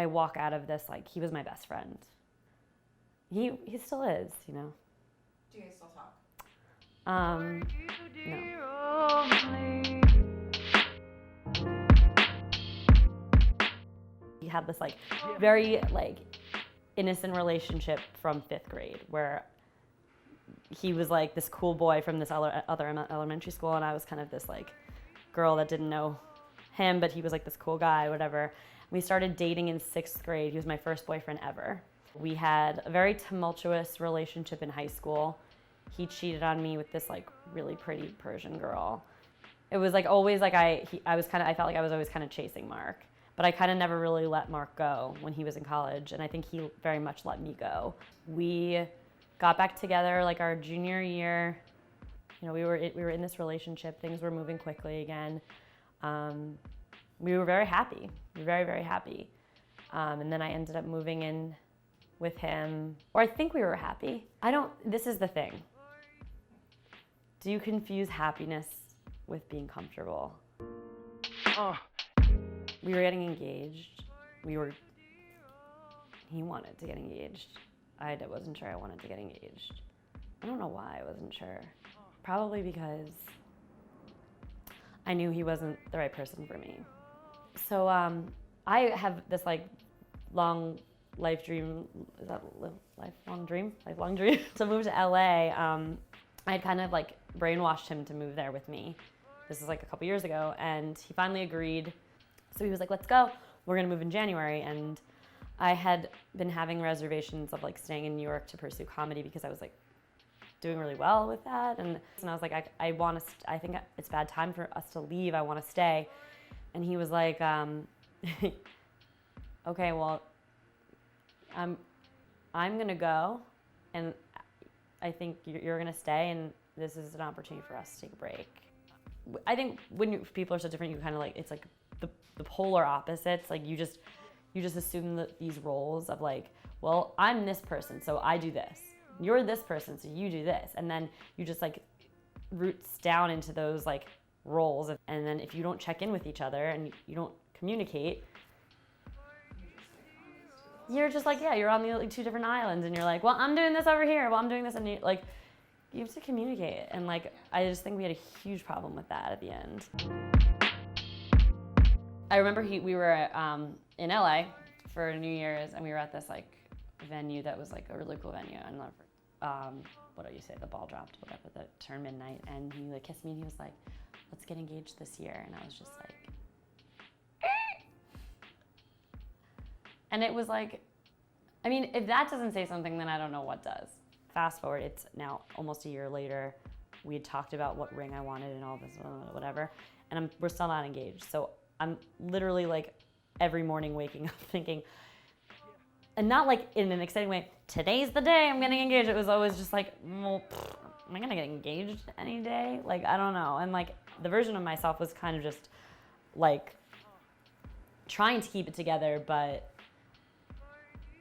I walk out of this like he was my best friend. He still is, you know. Do you guys still talk? No. We had this like very like innocent relationship from 5th grade where he was like this cool boy from this other elementary school, and I was kind of this like girl that didn't know him, but he was like this cool guy, whatever. We started dating in 6th grade. He was my first boyfriend ever. We had a very tumultuous relationship in high school. He cheated on me with this like really pretty Persian girl. It was like always like I felt like I was always kind of chasing Mark, but I kind of never really let Mark go when he was in college, and I think he very much let me go. We got back together like our junior year. You know, we were in this relationship. Things were moving quickly again. We were very happy. We were very, very happy. And then I ended up moving in with him, or I think we were happy. This is the thing. Do you confuse happiness with being comfortable? We were getting engaged. He wanted to get engaged. I wasn't sure I wanted to get engaged. I don't know why I wasn't sure. Probably because I knew he wasn't the right person for me. So I have this like long life dream, is that lifelong dream? Lifelong dream to move to LA. I had kind of like brainwashed him to move there with me. This is like a couple years ago, and he finally agreed. So he was like, let's go. We're gonna move in January. And I had been having reservations of like staying in New York to pursue comedy because I was like doing really well with that. And I was like, I think it's a bad time for us to leave. I wanna stay. And he was like, okay, well, I'm gonna go, and I think you're gonna stay, and this is an opportunity for us to take a break. I think when people are so different, you kind of like, it's like the polar opposites. Like you just assume that these roles of like, well, I'm this person, so I do this. You're this person, so you do this. And then you just like roots down into those like roles. And then if you don't check in with each other and you don't communicate, you're just like, yeah, you're on the like, 2 different islands, and you're like, well, I'm doing this over here. Well, I'm doing this, and like, you have to communicate. And like, I just think we had a huge problem with that at the end. I remember we were in LA for New Year's, and we were at this like venue that was like a really cool venue. I don't know, what do you say? The ball dropped, whatever. The turn midnight, and he like kissed me, and he was like, "Let's get engaged this year." And I was just like, and it was like, I mean, if that doesn't say something, then I don't know what does. Fast forward, it's now almost a year later. We had talked about what ring I wanted and all this, whatever, and we're still not engaged. So I'm literally like every morning waking up thinking, and not like in an exciting way, today's the day I'm getting engaged. It was always just like, well, am I gonna get engaged any day? Like, I don't know. And like the version of myself was kind of just like trying to keep it together, but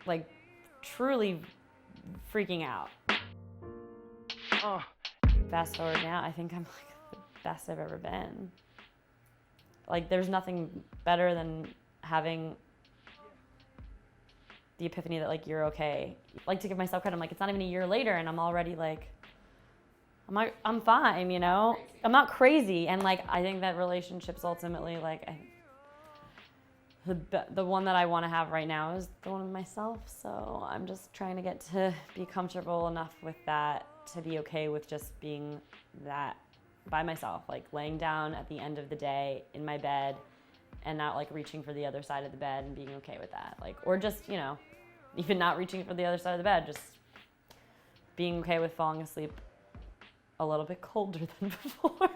like truly freaking out. Fast forward now, I think I'm like the best I've ever been. Like, there's nothing better than having the epiphany that like you're okay. Like, to give myself credit, I'm like, it's not even a year later, and I'm already like, I'm fine, you know? I'm not crazy. And like, I think that relationships ultimately, like, the one that I want to have right now is the one with myself. So I'm just trying to get to be comfortable enough with that to be okay with just being that by myself, like laying down at the end of the day in my bed and not like reaching for the other side of the bed and being okay with that. Like, or just, you know, even not reaching for the other side of the bed, just being okay with falling asleep a little bit colder than before.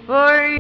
For